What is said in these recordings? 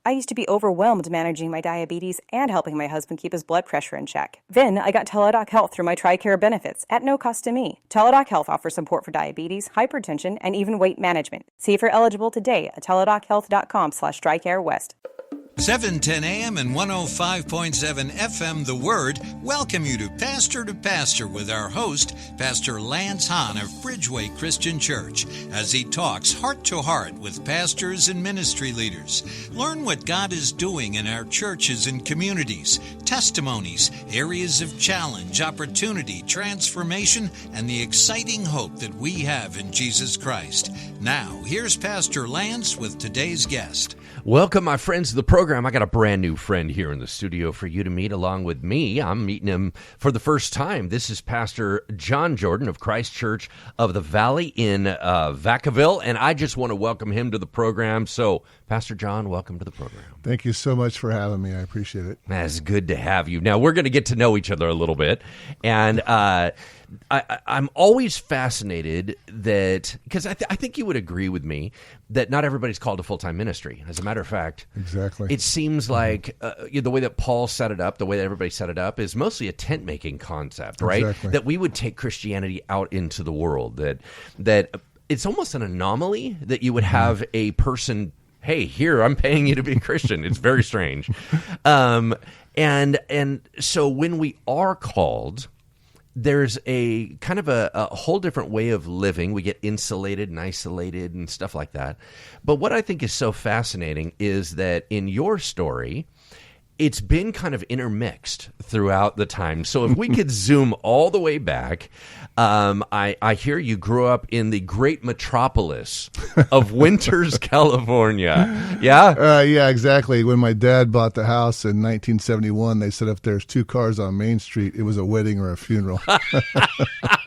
I used to be overwhelmed managing my diabetes and helping my husband keep his blood pressure in check. Then I got Teladoc Health through my TRICARE benefits at no cost to me. Teladoc Health offers support for diabetes, hypertension, and even weight management. See if you're eligible today at teladochealth.com/TRICARE-West. 710 AM and 105.7 FM The Word welcome you to Pastor with our host, Pastor Vance Hahn of Bridgeway Christian Church, as he talks heart to heart with pastors and ministry leaders. Learn what God is doing in our churches and communities, testimonies, areas of challenge, opportunity, transformation, and the exciting hope that we have in Jesus Christ. Now, here's Pastor Lance with today's guest. Welcome, my friends, to the program. I got a brand new friend here in the studio for you to meet along with me. I'm meeting him for the first time. This is Pastor John Jordan of ChristChurch of the Valley in Vacaville, and I just want to welcome him to the program. So, Pastor John, welcome to the program. Thank you so much for having me. I appreciate it. It's good to have you. Now, we're going to get to know each other a little bit, and I'm always fascinated that, because I think you would agree with me, that not everybody's called to full-time ministry. As a matter of fact, exactly. It seems like the way that Paul set it up, the way that everybody set it up, is mostly a tent-making concept, right? Exactly. That we would take Christianity out into the world, that it's almost an anomaly that you would have a person, hey, here, I'm paying you to be a Christian. It's very strange. And so when we are called, there's a kind of a whole different way of living. We get insulated and isolated and stuff like that. But what I think is so fascinating is that in your story, it's been kind of intermixed throughout the time. So if we could zoom all the way back, I hear you grew up in the great metropolis of Winters, California. Yeah? Yeah, exactly. When my dad bought the house in 1971, they said if there's two cars on Main Street, it was a wedding or a funeral. I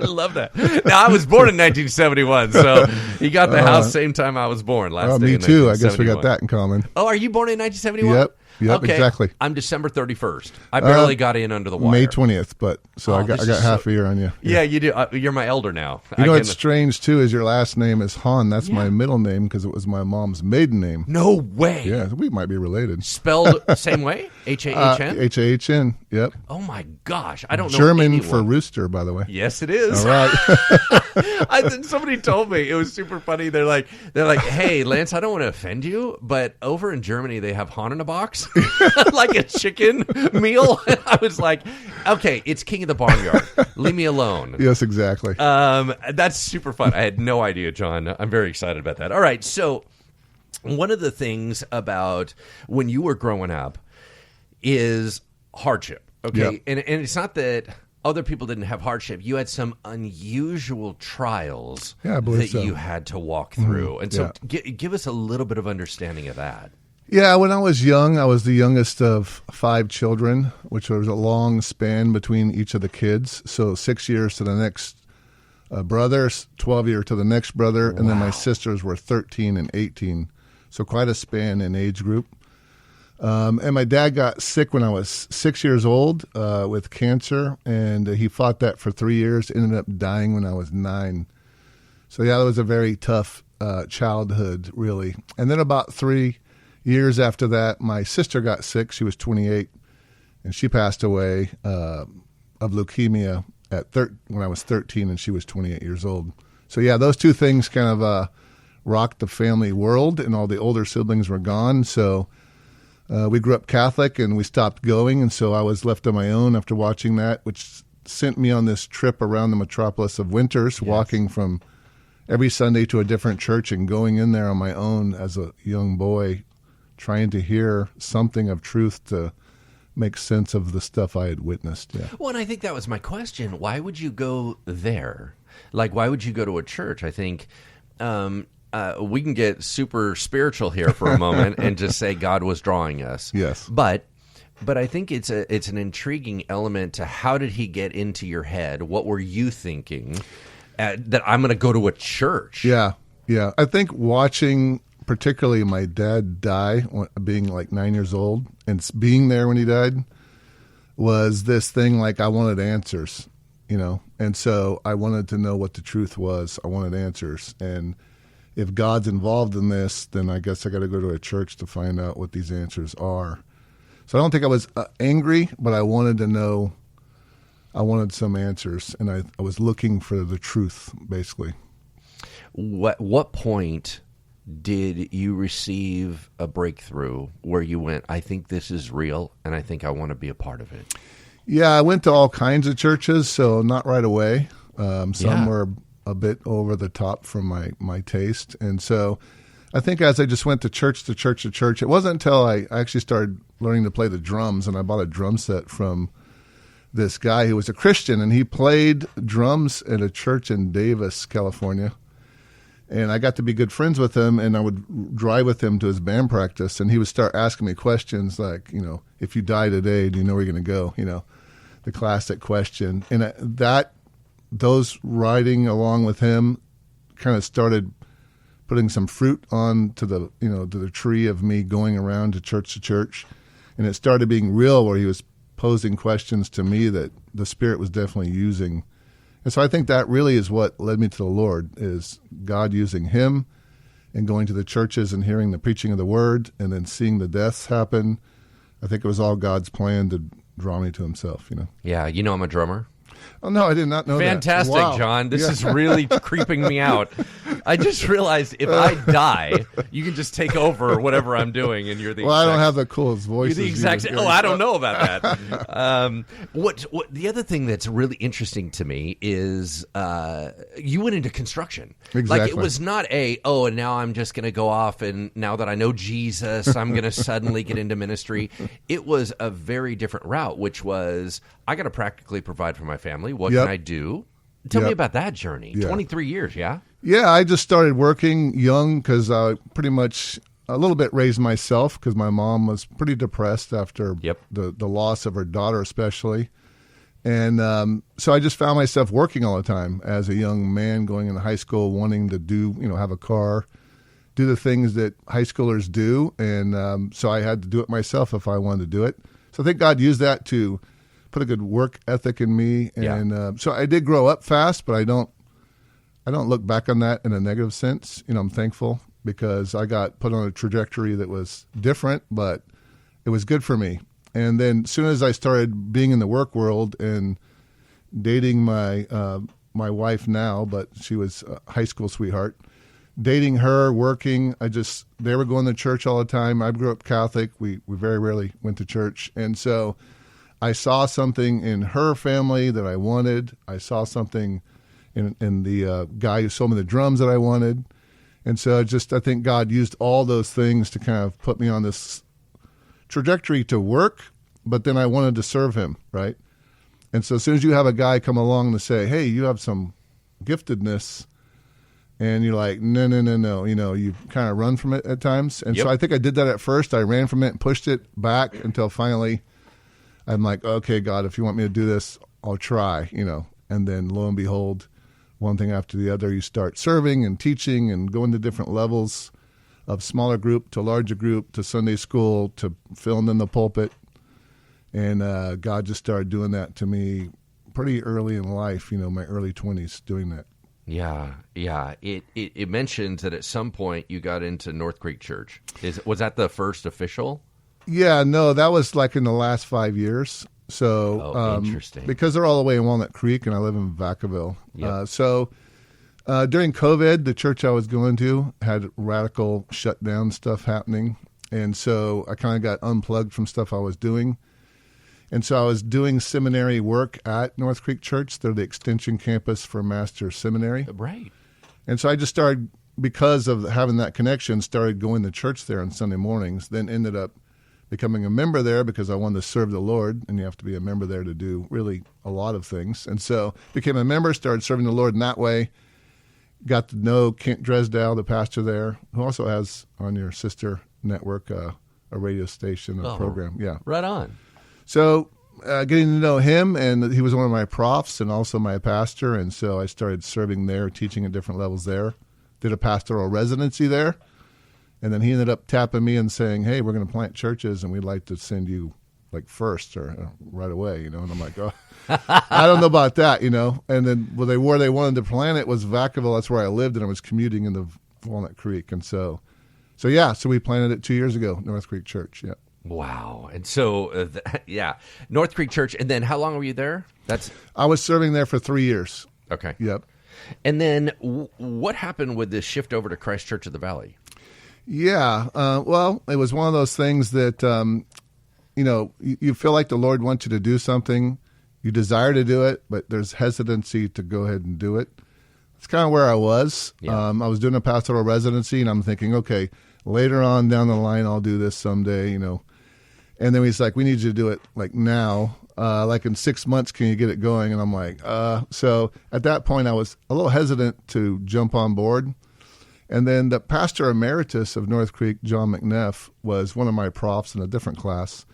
love that. Now, I was born in 1971, so he got the house same time I was born. Me too. I guess we got that in common. Oh, are you born in 1971? Yep, okay. Exactly. I'm December 31st. I barely got in under the wire. May 20th, but I got half a year on you. Yeah, you do. You're my elder now. You know what's strange, too, is your last name is Hahn. That's my middle name because it was my mom's maiden name. No way. Yeah, we might be related. Spelled same way? H-A-H-N? H-A-H-N, yep. Oh, my gosh. I don't know German anyone. for rooster, by the way. Yes, it is. All right. Somebody told me. It was super funny. They're like, hey, Lance, I don't want to offend you, but over in Germany, they have Hahn in a box. Like a chicken meal. And I was like, okay, it's King of the Barnyard. Leave me alone. Yes, exactly. That's super fun. I had no idea, John. I'm very excited about that. All right, so one of the things about when you were growing up is hardship, okay? Yep. And it's not that other people didn't have hardship. You had some unusual trials that you had to walk through. And so give us a little bit of understanding of that. Yeah, when I was young, I was the youngest of 5 children, which was a long span between each of the kids. So 6 years to the next brother, 12 years to the next brother, and then my sisters were 13 and 18. So quite a span in age group. And my dad got sick when I was 6 years old with cancer, and he fought that for 3 years, ended up dying when I was 9. So yeah, that was a very tough childhood, really. And then about 3 years after that, my sister got sick. She was 28, and she passed away of leukemia when I was 13, and she was 28 years old. So yeah, those two things kind of rocked the family world, and all the older siblings were gone. So we grew up Catholic, and we stopped going, and so I was left on my own after watching that, which sent me on this trip around the metropolis of Winters, walking from every Sunday to a different church and going in there on my own as a young boy, trying to hear something of truth to make sense of the stuff I had witnessed. Yeah. Well, and I think that was my question. Why would you go there? Like, why would you go to a church? I think we can get super spiritual here for a moment and just say God was drawing us. Yes. But I think it's an intriguing element to how did he get into your head? What were you thinking that I'm going to go to a church? Yeah. I think watching particularly my dad die, being like 9 years old, and being there when he died, was this thing like I wanted answers, and so I wanted to know what the truth was. I wanted answers, and if God's involved in this, then I guess I got to go to a church to find out what these answers are. So I don't think I was angry, but I wanted to know. I wanted some answers, and I was looking for the truth, basically. What point did you receive a breakthrough where you went, I think this is real, and I think I want to be a part of it? Yeah, I went to all kinds of churches, so not right away. Some were a bit over the top from my taste. And so I think as I just went to church to church to church, it wasn't until I actually started learning to play the drums, and I bought a drum set from this guy who was a Christian, and he played drums at a church in Davis, California. And I got to be good friends with him, and I would drive with him to his band practice, and he would start asking me questions like, if you die today, do you know where you're going to go? The classic question. And those riding along with him kind of started putting some fruit on to the tree of me going around to church. And it started being real, where he was posing questions to me that the Spirit was definitely using. And so I think that really is what led me to the Lord, is God using him and going to the churches and hearing the preaching of the word and then seeing the deaths happen. I think it was all God's plan to draw me to himself, Yeah, I'm a drummer. Oh, no, I did not know Fantastic, that. Wow. John. This is really creeping me out. I just realized if I die, you can just take over whatever I'm doing, and you're the I don't have the coolest voice. You're the exact. I don't know about that. What the other thing that's really interesting to me is you went into construction. Exactly. Like, it was not and now I'm just going to go off, and now that I know Jesus, I'm going to suddenly get into ministry. It was a very different route, which was, I got to practically provide for my family. What can I do? Tell me about that journey. 23 years, yeah? Yeah, I just started working young because I pretty much a little bit raised myself, because my mom was pretty depressed after the loss of her daughter especially. And so I just found myself working all the time as a young man going into high school, wanting to do, have a car, do the things that high schoolers do. And so I had to do it myself if I wanted to do it. So I think God used that to put a good work ethic in me. And so I did grow up fast, but I don't look back on that in a negative sense. I'm thankful because I got put on a trajectory that was different, but it was good for me. And then as soon as I started being in the work world and dating my wife now, but she was a high school sweetheart, dating her, working, they were going to church all the time. I grew up Catholic. We very rarely went to church. And so I saw something in her family that I wanted. I saw something in the guy who sold me the drums that I wanted. And so I think God used all those things to kind of put me on this trajectory to work, but then I wanted to serve him, right? And so as soon as you have a guy come along to say, hey, you have some giftedness, and you're like, no, you kind of run from it at times. And so I think I did that at first. I ran from it and pushed it back until finally I'm like, okay, God, if you want me to do this, I'll try, And then lo and behold, one thing after the other, you start serving and teaching and going to different levels of smaller group to larger group to Sunday school to filling in the pulpit. And God just started doing that to me pretty early in life, my early 20s, doing that. Yeah. It mentions that at some point you got into North Creek Church. Was that the first official? Yeah, no, that was like in the last 5 years. So, interesting. Because they're all the way in Walnut Creek, and I live in Vacaville. Yep. So during COVID, the church I was going to had radical shutdown stuff happening. And so I kind of got unplugged from stuff I was doing. And so I was doing seminary work at North Creek Church. They're the extension campus for Master Seminary. Right. And so I just started, because of having that connection, started going to church there on Sunday mornings, then ended up becoming a member there because I wanted to serve the Lord, and you have to be a member there to do really a lot of things. And so became a member, started serving the Lord in that way, got to know Kent Dresdow, the pastor there, who also has on your sister network a radio station, program. Yeah. Right on. So getting to know him, and he was one of my profs and also my pastor, and so I started serving there, teaching at different levels there, did a pastoral residency there. And then he ended up tapping me and saying, hey, we're going to plant churches, and we'd like to send you like first or right away, And I'm like, oh, I don't know about that, And then where they wanted to plant it was Vacaville. That's where I lived, and I was commuting in the Walnut Creek. And so we planted it 2 years ago, North Creek Church. Yeah. Wow. And so, North Creek Church. And then how long were you there? I was serving there for 3 years. Okay. Yep. And then what happened with this shift over to ChristChurch of the Valley? Yeah. Well, it was one of those things that, you feel like the Lord wants you to do something. You desire to do it, but there's hesitancy to go ahead and do it. It's kind of where I was. Yeah. I was doing a pastoral residency, and I'm thinking, okay, later on down the line, I'll do this someday, And then he's like, we need you to do it like now. Like in 6 months, can you get it going? And I'm like, So at that point, I was a little hesitant to jump on board. And then the pastor emeritus of North Creek, John McNeff, was one of my profs in a different class.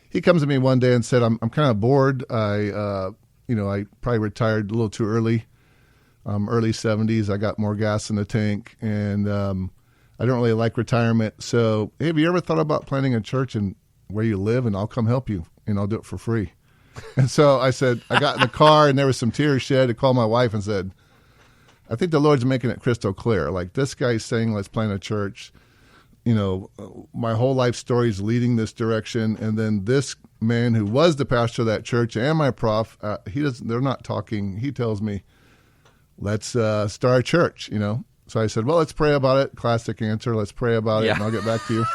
He comes to me one day and said, I'm kind of bored. I probably retired a little too early, early 70s. I got more gas in the tank, and I don't really like retirement. So, hey, have you ever thought about planting a church in where you live, and I'll come help you, and I'll do it for free? And so I said, I got in the car, and there was some tears shed. I called my wife and said, I think the Lord's making it crystal clear. Like, this guy's saying, let's plant a church. My whole life story is leading this direction. And then this man who was the pastor of that church and my prof, they're not talking. He tells me, let's start a church, So I said, well, let's pray about it. Classic answer. Let's pray about it, and I'll get back to you.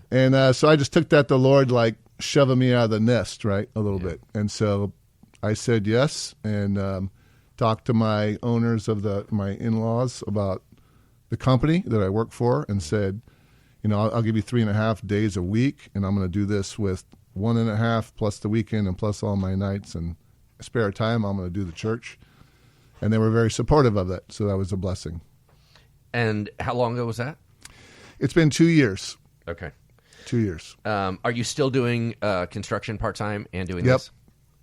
And so I just took that the Lord, like, shoving me out of the nest, right, a little bit. And so I said yes, and talked to my owners of my in-laws about the company that I work for, and said, I'll give you 3.5 days a week, and I'm going to do this with 1.5 plus the weekend and plus all my nights and spare time. I'm going to do the church. And they were very supportive of that, so that was a blessing. And how long ago was that? It's been 2 years. Okay. 2 years. Are you still doing construction part-time and doing Yep. this?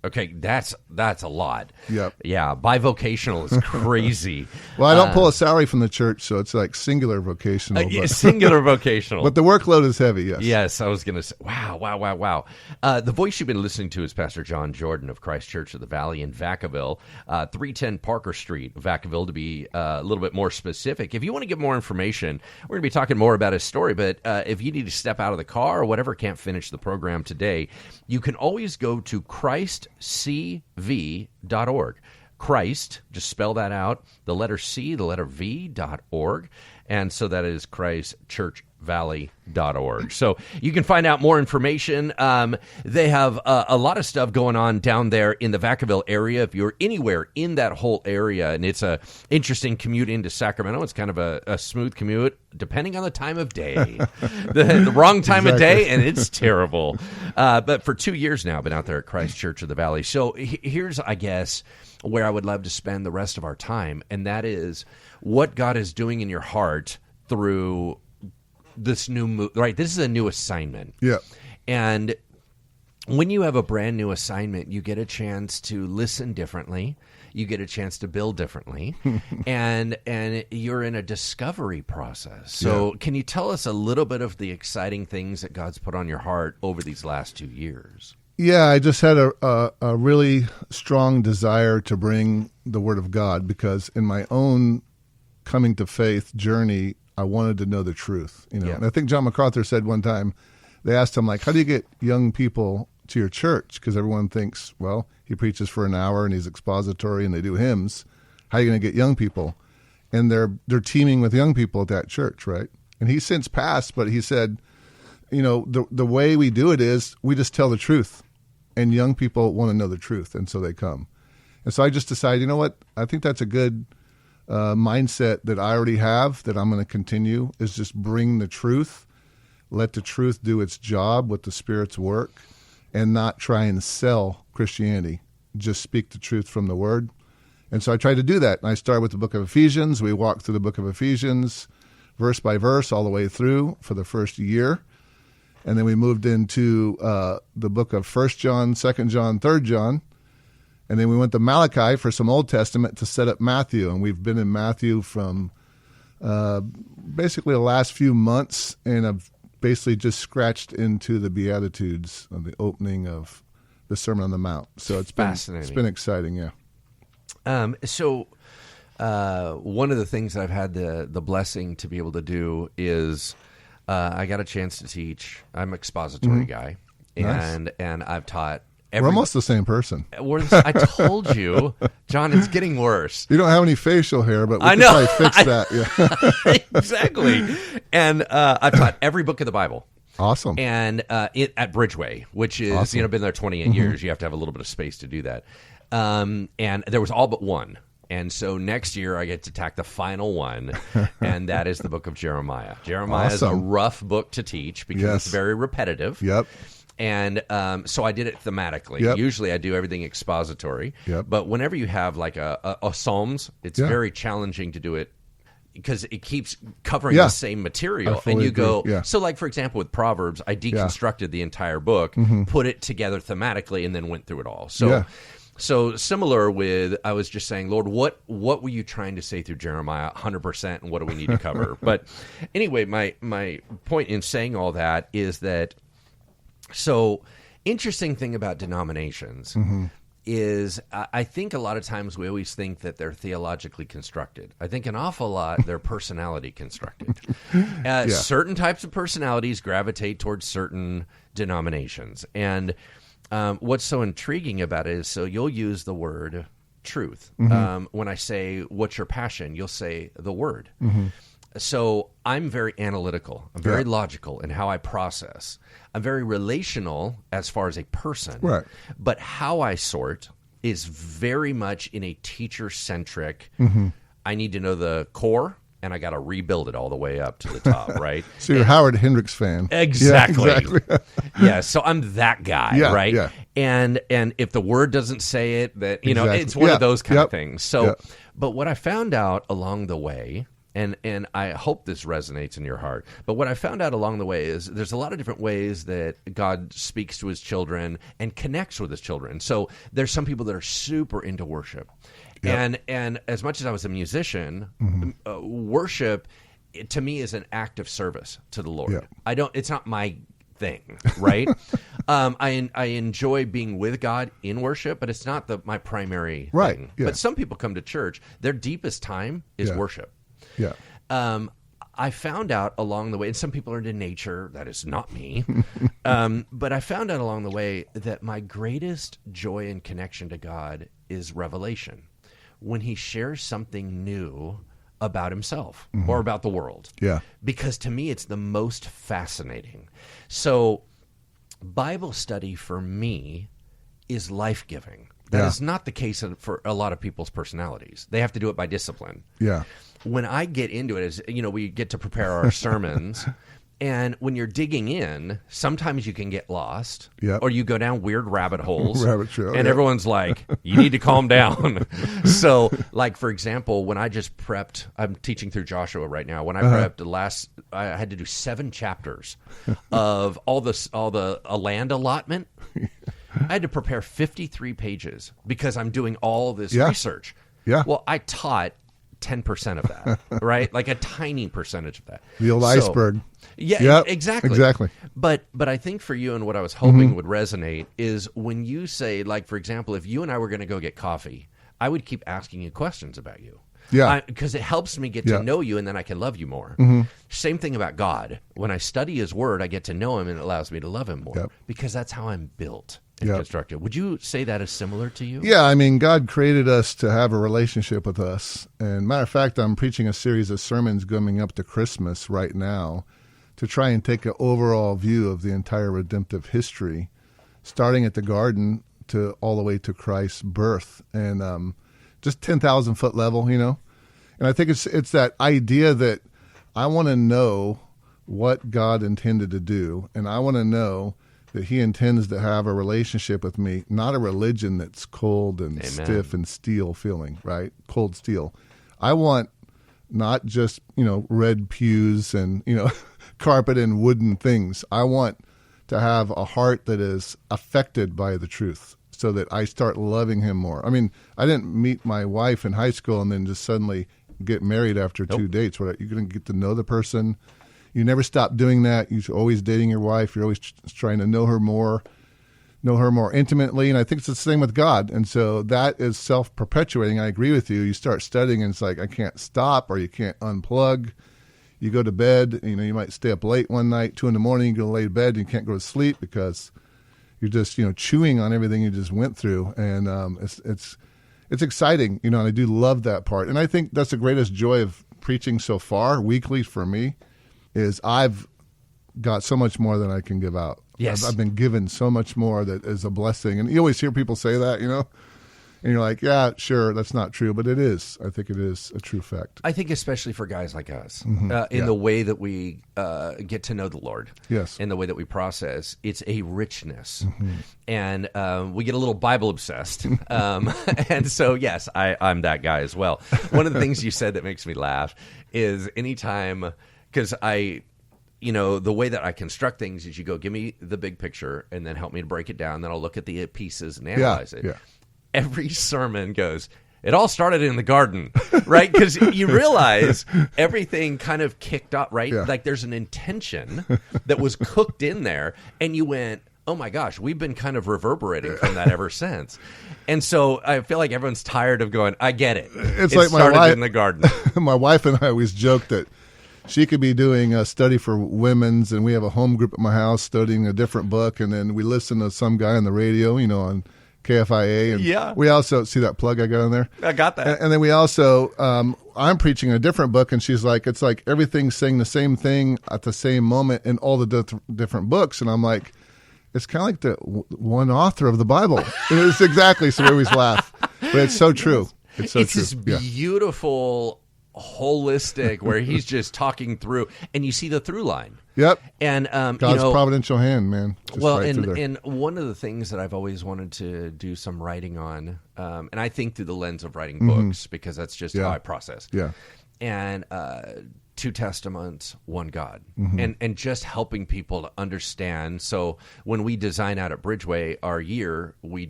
Okay, that's a lot. Yep. Yeah, bivocational is crazy. Well, I don't pull a salary from the church, so it's like singular vocational. Singular vocational. But the workload is heavy, yes. Yes, I was going to say, wow. The voice you've been listening to is Pastor John Jordan of ChristChurch of the Valley in Vacaville, 310 Parker Street, Vacaville to be a little bit more specific. If you want to get more information, we're going to be talking more about his story, but if you need to step out of the car or whatever, can't finish the program today, you can always go to ChristCV.org. Christ, just spell that out, the letter C, the letter V.org. And so that is ChristChurchValley.org. So you can find out more information. They have a lot of stuff going on down there in the Vacaville area. If you're anywhere in that whole area, and it's a interesting commute into Sacramento, it's kind of a smooth commute, depending on the time of day. the wrong time of day, and it's terrible. But for 2 years now, I've been out there at ChristChurch of the Valley. So here's, I guess, where I would love to spend the rest of our time, and that is what God is doing in your heart through this new move, right? This is a new assignment. Yeah. And when you have a brand new assignment, you get a chance to listen differently. You get a chance to build differently. and you're in a discovery process. So Can you tell us a little bit of the exciting things that God's put on your heart over these last 2 years? Yeah, I just had a really strong desire to bring the Word of God, because in my own coming to faith journey, I wanted to know the truth. Yeah. And I think John MacArthur said one time, they asked him, like, how do you get young people to your church? Because everyone thinks, well, he preaches for an hour and he's expository and they do hymns. How are you going to get young people? And they're teaming with young people at that church, right? And he's since passed, but he said, the way we do it is we just tell the truth, and young people want to know the truth, and so they come. And so I just decided, you know what? I think that's a good mindset that I already have, that I'm going to continue, is just bring the truth, let the truth do its job with the Spirit's work, and not try and sell Christianity. Just speak the truth from the Word. And so I tried to do that. And I started with the book of Ephesians. We walked through the book of Ephesians verse by verse all the way through for the first year. And then we moved into the book of 1 John, 2 John, 3 John. And then we went to Malachi for some Old Testament to set up Matthew. And we've been in Matthew from basically the last few months, and I've basically just scratched into the Beatitudes of the opening of the Sermon on the Mount. So it's fascinating. It's been exciting, yeah. So One of the things I've had the blessing to be able to do is I got a chance to teach. I'm an expository guy, Nice. and I've taught. We're almost the same person. I told you, John, it's getting worse. You don't have any facial hair, but we I can know. probably fix that. Yeah. Exactly. And I've taught every book of the Bible. Awesome. And at Bridgeway, which is, Awesome. been there 28 years. You have to have a little bit of space to do that. And there was all but one. And so next year I get to tack the final one, and that is the book of Jeremiah. Jeremiah is a Awesome. rough book to teach because Yes. it's very repetitive. Yep. And so I did it thematically. Yep. Usually I do everything expository. Yep. But whenever you have like a Psalms, it's Yeah. very challenging to do it because it keeps covering Yeah. the same material. I fully And you agree. go, Yeah. so like, for example, with Proverbs, I deconstructed the entire book, put it together thematically, and then went through it all. So. Yeah. So similar with, I was just saying, Lord, what were you trying to say through Jeremiah 100%, and what do we need to cover? But anyway, my point in saying all that is that, so interesting thing about denominations is I think a lot of times we always think that they're theologically constructed. I think an awful lot they're personality constructed. Certain types of personalities gravitate towards certain denominations. And what's so intriguing about it is, so you'll use the word truth. When I say, what's your passion? You'll say the word. So I'm very analytical. I'm very logical in how I process. I'm very relational as far as a person. Right. But how I sort is very much in a teacher-centric, I need to know the core, and I got to rebuild it all the way up to the top, right? So you're a Howard Hendricks fan. Exactly. Yeah, exactly. Yeah, so I'm that guy, Yeah, right? yeah. And if the word doesn't say it, that Exactly. it's one Yeah, of those kind of yep, things. So, yep. but what I found out along the way, and I hope this resonates in your heart, but what I found out along the way is there's a lot of different ways that God speaks to his children and connects with his children. So there's some people that are super into worship. Yep. And as much as I was a musician, worship to me is an act of service to the Lord. Yep. It's not my thing, right? I enjoy being with God in worship, but it's not my primary Right, thing. yeah. But some people come to church, their deepest time is Yeah. worship. Yeah. I found out along the way, and some people are into nature, that is not me, but I found out along the way that my greatest joy and connection to God is revelation. When he shares something new about himself or about the world. Yeah. Because to me, it's the most fascinating. So Bible study for me is life-giving. That is not the case for a lot of people's personalities. They have to do it by discipline. Yeah. When I get into it, as we get to prepare our sermons, and when you're digging in, sometimes you can get lost, Yep. or you go down weird rabbit holes, Rabbit trail, and yeah. everyone's like, "You need to calm down." So, like for example, when I just prepped, I'm teaching through Joshua right now. When I prepped I had to do 7 chapters of all the land allotment. I had to prepare 53 pages because I'm doing all this research. Yeah. Well, I taught 10% of that, right? Like a tiny percentage of that. The old So- iceberg. Yeah, Yep, exactly. exactly. But I think for you, and what I was hoping would resonate is when you say, like, for example, if you and I were going to go get coffee, I would keep asking you questions about you. Yeah. Because it helps me get Yeah. to know you, and then I can love you more. Same thing about God. When I study his word, I get to know him, and it allows me to love him more. Yep. Because that's how I'm built and Yep. constructed. Would you say that is similar to you? Yeah, I mean, God created us to have a relationship with us. And matter of fact, I'm preaching a series of sermons coming up to Christmas right now to try and take an overall view of the entire redemptive history, starting at the garden to all the way to Christ's birth, and just 10,000 foot level, And I think it's that idea that I want to know what God intended to do, and I want to know that he intends to have a relationship with me, not a religion that's cold and Amen. stiff and steel feeling, right? Cold steel. I want not just, red pews and, carpet and wooden things. I want to have a heart that is affected by the truth so that I start loving him more. I mean, I didn't meet my wife in high school and then just suddenly get married after 2 dates. You're going to get to know the person. You never stop doing that. You're always dating your wife. You're always trying to know her more. know her more intimately. And I think it's the same with God. And so that is self-perpetuating. I agree with you. You start studying and it's like, I can't stop, or you can't unplug. You go to bed, you might stay up late one night, 2 a.m, you go lay to bed, and you can't go to sleep because you're just, chewing on everything you just went through. And it's exciting, and I do love that part. And I think that's the greatest joy of preaching so far, weekly for me, is I've got so much more than I can give out. Yes. I've been given so much more that is a blessing. And you always hear people say that, and you're like, yeah, sure, that's not true. But it is. I think it is a true fact. I think especially for guys like us, in the way that we get to know the Lord, yes, in the way that we process, it's a richness. And we get a little Bible obsessed. And so, yes, I'm that guy as well. One of the things you said that makes me laugh is anytime, because the way that I construct things is you go, give me the big picture and then help me to break it down. Then I'll look at the pieces and analyze it. Yeah. Every sermon goes, it all started in the garden, right? Because you realize everything kind of kicked up, right? Yeah. Like there's an intention that was cooked in there, and you went, oh my gosh, we've been kind of reverberating from that ever since. And so I feel like everyone's tired of going, I get it. It's it like started my wife in the garden. My wife and I always joke that she could be doing a study for women's, and we have a home group at my house studying a different book, and then we listen to some guy on the radio, on KFIA, and we also see that plug I got on there. I got that. And then we also, I'm preaching a different book, and she's like, it's like everything's saying the same thing at the same moment in all the different books, and I'm like, it's kind of like the one author of the Bible. And it's exactly, so we always laugh, but it's so true. It's so true. This beautiful, holistic, where he's just talking through, and you see the through line. Yep. And God's providential hand, man. Just right through there. And one of the things that I've always wanted to do some writing on, and I think through the lens of writing books, because that's just how I process. Yeah. And 2 Testaments, 1 God, and just helping people to understand. So when we design out at Bridgeway our year, we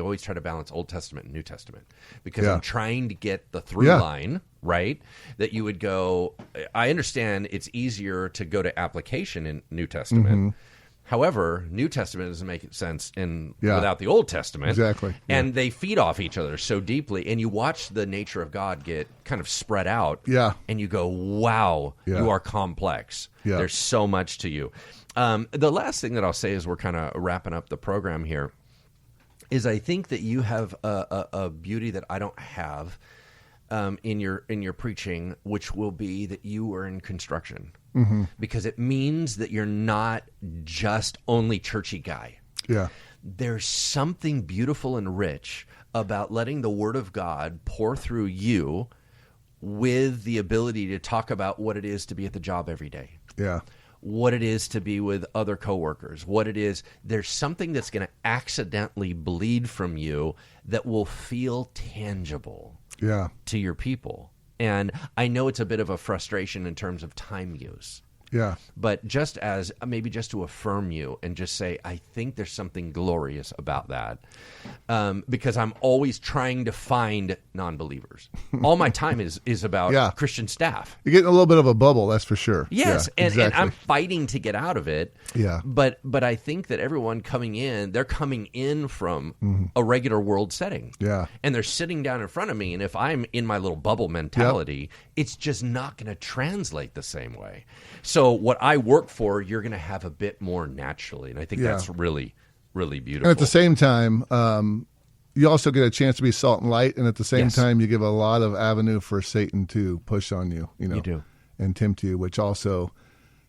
always try to balance Old Testament and New Testament, because I'm trying to get the through line, right? That you would go, I understand it's easier to go to application in New Testament. However, New Testament doesn't make sense without the Old Testament. Exactly. And they feed off each other so deeply. And you watch the nature of God get kind of spread out. Yeah. And you go, wow, you are complex. Yeah. There's so much to you. The last thing that I'll say as we're kind of wrapping up the program here is I think that you have a beauty that I don't have in your preaching, which will be that you are in construction. Because it means that you're not just only churchy guy. Yeah. There's something beautiful and rich about letting the Word of God pour through you with the ability to talk about what it is to be at the job every day. Yeah. What it is to be with other coworkers, what it is. There's something that's going to accidentally bleed from you that will feel tangible to your people. And I know it's a bit of a frustration in terms of time use. Yeah. But just to affirm you and just say, I think there's something glorious about that. Because I'm always trying to find non-believers. All my time is about Christian staff. You're getting a little bit of a bubble, that's for sure. Yes, yeah, and I'm fighting to get out of it. Yeah. But I think that everyone coming in, they're coming in from a regular world setting. Yeah. And they're sitting down in front of me, and if I'm in my little bubble mentality, it's just not going to translate the same way. So what I work for, you're going to have a bit more naturally, and I think that's really, really beautiful. And at the same time, you also get a chance to be salt and light, and at the same time, you give a lot of avenue for Satan to push on you, You do. and tempt you, which also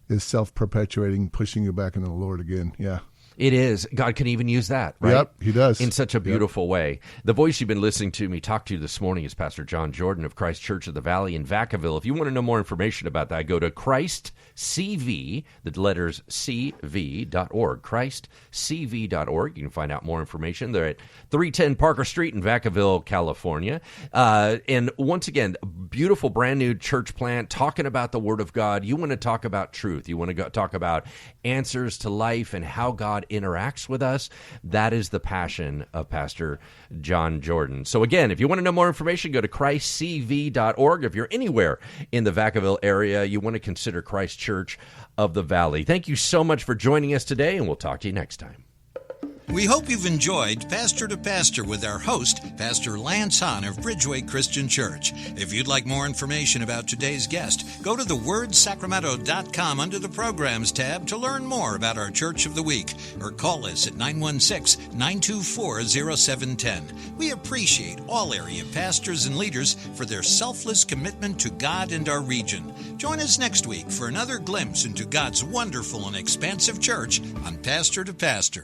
is self-perpetuating, pushing you back into the Lord again. Yeah. It is. God can even use that, right? Yep, he does. In such a beautiful way. The voice you've been listening to me talk to you this morning is Pastor John Jordan of ChristChurch of the Valley in Vacaville. If you want to know more information about that, go to ChristCV, the letters CV.org, ChristCV.org. You can find out more information. They're at 310 Parker Street in Vacaville, California. And once again, a beautiful brand new church plant talking about the Word of God. You want to talk about truth. You want to talk about answers to life and how God interacts with us. That is the passion of Pastor John Jordan. So again, if you want to know more information, go to ChristCV.org. If you're anywhere in the Vacaville area, you want to consider Christ Church of the Valley. Thank you so much for joining us today, and we'll talk to you next time. We hope you've enjoyed Pastor to Pastor with our host, Pastor Lance Hahn of Bridgeway Christian Church. If you'd like more information about today's guest, go to thewordsacramento.com under the Programs tab to learn more about our Church of the Week, or call us at 916-924-0710. We appreciate all area pastors and leaders for their selfless commitment to God and our region. Join us next week for another glimpse into God's wonderful and expansive church on Pastor to Pastor.